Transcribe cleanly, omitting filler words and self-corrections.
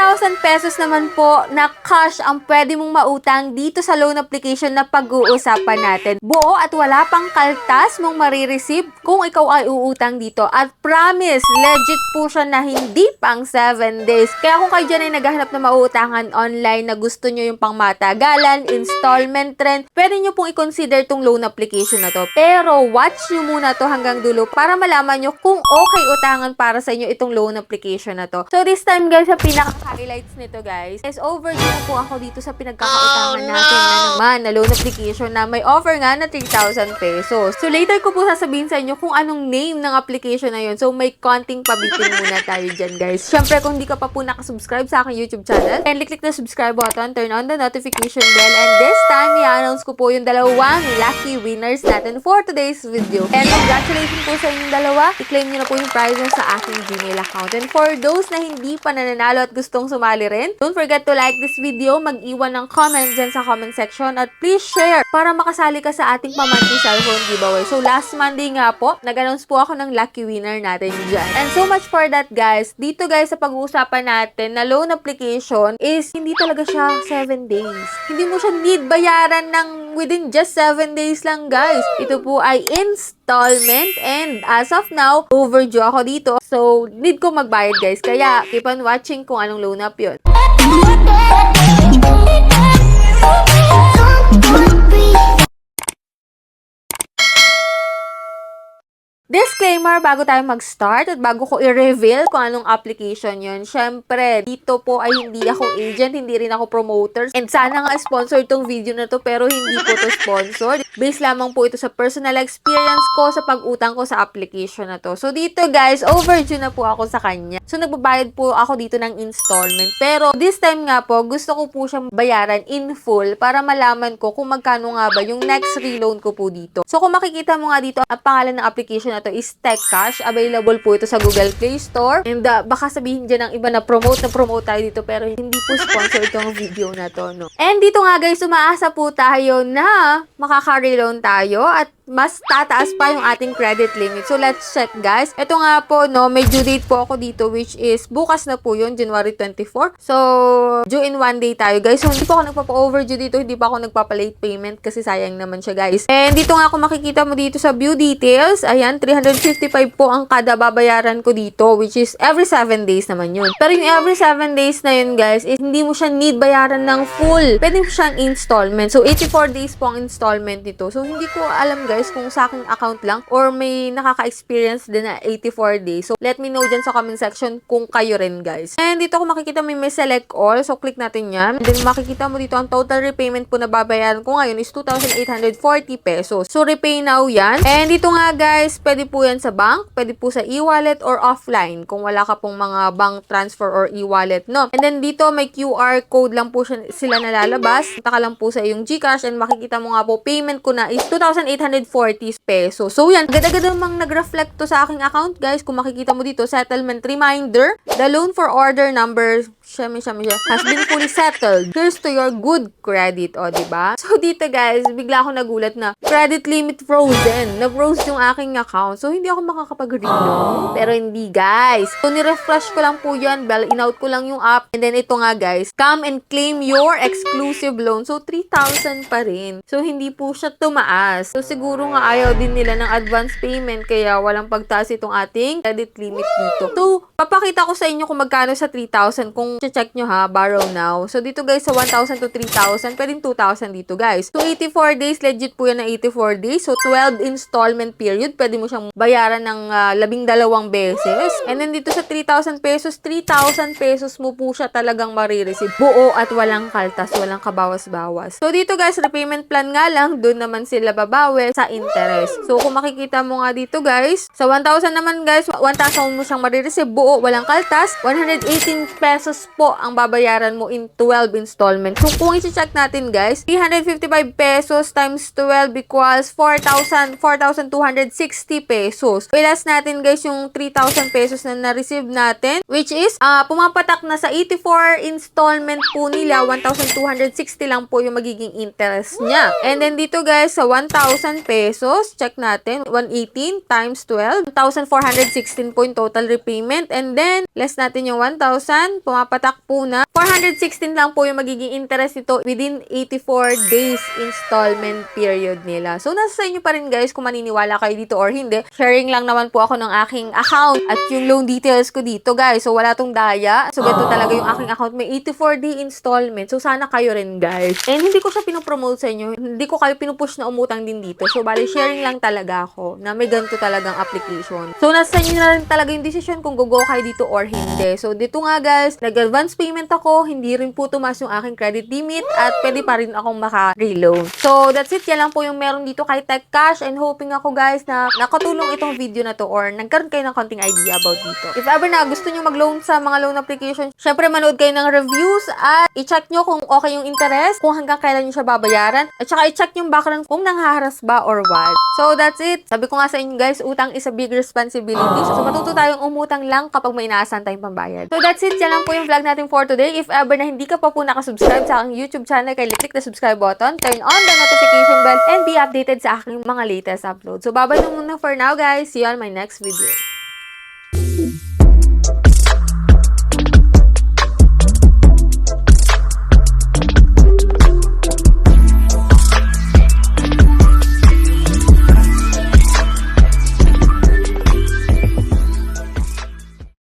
3,000 pesos naman po na cash ang pwede mong mautang dito sa loan application na pag-uusapan natin. Buo at wala pang kaltas mong marireceive kung ikaw ay uutang dito. At promise, legit po siya na hindi pang 7 days. Kaya kung kayo dyan ay naghahanap na mauutangan online na gusto nyo yung pang matagalan, installment trend, pwede nyo pong i-consider tong loan application na to. Pero watch nyo muna to hanggang dulo para malaman nyo kung okay utangan para sa inyo itong loan application na to. So this time guys, sa pinaka-highlights nito guys, is overdue na po ako dito sa pinagkakautangan natin na naman na loan application na may offer nga na 3,000 pesos. So later ko po sasabihin sa inyo kung anong name ng application na yun. So may konting pabitin muna tayo dyan guys. Syempre kung di ka pa po nakasubscribe sa aking YouTube channel, kindly click the subscribe button, turn on the notification bell, and this time i-announce ko po yung dalawang lucky winners natin for today's video. And congratulations po sa inyong dalawa. I-claim nyo na po yung prizes sa aking Gmail account. And for those na hindi pa nananalo at gustong sumali rin, don't forget to like this video, mag-iwan ng comment dyan sa comment section, at please share para makasali ka sa ating pa-monthly cellphone giveaway. So last Monday nga po, nag-announce po ako ng lucky winner natin dyan. And so much for that guys. Dito guys, sa pag-uusapan natin na loan application is hindi talaga siya 7 days. Hindi mo siya need bayaran ng within just 7 days lang guys. Ito po ay installment, and as of now, overdue ako dito. So, need ko magbayad guys. Kaya, keep on watching kung anong loan up yun. Disclaimer, bago tayo mag-start at bago ko i-reveal kung anong application yun, syempre, dito po ay hindi ako agent, hindi rin ako promoter. And sana nga sponsor itong video na to, pero hindi po to sponsor. Based lamang po ito sa personal experience ko sa pag-utang ko sa application na to. So dito guys, overdue na po ako sa kanya. So nagbabayad po ako dito ng installment. Pero this time nga po, gusto ko po siyang bayaran in full para malaman ko kung magkano nga ba yung next reloan ko po dito. So kung makikita mo nga dito, ang pangalan ng application na to is TechCash. Available po ito sa Google Play Store. And baka sabihin dyan ng iba na promote tayo dito, pero hindi po sponsor itong video na to, no? And dito nga guys, umaasa po tayo na makaka-reloan tayo at mas tataas pa yung ating credit limit. So, let's check guys. Ito nga po, no, may due date po ako dito, which is bukas na po yun, January 24. So, due in 1 day tayo guys. So, hindi po ako nagpapa-overdue dito, hindi pa ako nagpapa-late payment kasi sayang naman siya guys. And dito nga kung makikita mo dito sa view details, ayan, 355 po ang kada babayaran ko dito, which is every 7 days naman yun. Pero yung every 7 days na yun guys, is hindi mo siya need bayaran ng full. Pwede mo siyang installment. So, 84 days po ang installment dito. So, hindi ko alam guys kung sa aking account lang or may nakaka-experience din na 84 days. So, let me know dyan sa comment section kung kayo rin guys. And dito kung makikita may select all. So, click natin yan. And then, makikita mo dito ang total repayment po na babayaran ko ngayon is 2,840 pesos. So, repay now yan. And dito nga guys, pwede po yan sa bank, pwede po sa e-wallet or offline kung wala ka pong mga bank transfer or e-wallet, no? And then, dito may QR code lang po sila nalalabas. Punta ka lang po sa iyong GCash and makikita mo nga po, payment ko na is 2,840 pesos. So yan, agad-agad namang nag-reflect to sa aking account guys. Kung makikita mo dito, settlement reminder, the loan for order number has been fully settled. Here's to your good credit. O, diba? So dito guys, bigla ako nagulat na credit limit frozen. Na-froze yung aking account. So hindi ako makakapag-reload. Pero hindi guys. So ni-refresh ko lang po yan. In-out ko lang yung app. And then ito nga guys, come and claim your exclusive loan. So 3,000 pa rin. So hindi po siya tumaas. So siguro nga ayaw din nila ng advance payment kaya walang pagtaas itong ating credit limit dito. So papakita ko sa inyo kung magkano sa 3,000 kung check nyo ha, borrow now. So dito guys sa 1,000 to 3,000, pwedeng 2,000 dito guys. So 84 days, legit po yan na 84 days. So 12 installment period, pwede mo siyang bayaran ng 12 beses. And then dito sa 3,000 pesos, 3,000 pesos mo po siya talagang marireceive. Buo at walang kaltas, walang kabawas-bawas. So dito guys, repayment plan nga lang, doon naman sila babawi sa interest. So kung makikita mo nga dito guys, sa 1,000 naman guys, 1,000 mo siyang marireceive, buo, walang kaltas, 118 pesos po ang babayaran mo in 12 installment. So kung i-check natin guys, 355 pesos times 12 equals 4,260 pesos. Ilas natin guys yung 3,000 pesos na na-receive natin, which is pumapatak na sa 84 installment po nila, 1,260 lang po yung magiging interest niya. And then dito guys, sa 1,000 pesos, check natin, 118 times 12, 1,416 po yung total repayment. And then, less natin yung 1,000, pumapatak patakpo na. 416 lang po yung magiging interest nito within 84 days installment period nila. So, nasa sa inyo pa rin guys kung maniniwala kayo dito or hindi. Sharing lang naman po ako ng aking account at yung loan details ko dito guys. So, wala tong daya. So, ganito talaga yung aking account. May 84-day installment. So, sana kayo rin guys. And hindi ko siya pinopromote sa inyo. Hindi ko kayo pinupush na umutang din dito. So, bali, sharing lang talaga ako na may ganito talagang application. So, nasa inyo na rin talaga yung decision kung go kayo dito or hindi. So, dito nga guys, nag-advance payment ako. Hindi rin po tumas yung aking credit limit at pwede pa rin akong maka-reload. So, that's it. Yan lang po yung meron dito kay Tech Cash and hoping ako guys na nakatulong itong video na to or nagkaroon kayo ng konting idea about dito. If ever na gusto nyo mag-loan sa mga loan application, syempre manood kayo ng reviews at i-check nyo kung okay yung interest, kung hanggang kailan nyo siya babayaran, at saka i-check yung background kung nanghaharas ba or what. So, that's it. Sabi ko nga sa inyo guys, utang is a big responsibility. So, matuto tayong umutang lang kapag may inaasahan tayong pambayad. So, that's it. Yan lang po yung vlog natin for today. If ever na hindi ka pa po nakasubscribe sa aking YouTube channel, kaya click the subscribe button, turn on the notification bell, and be updated sa aking mga latest uploads. So, bye-bye na muna for now, guys. See you on my next video.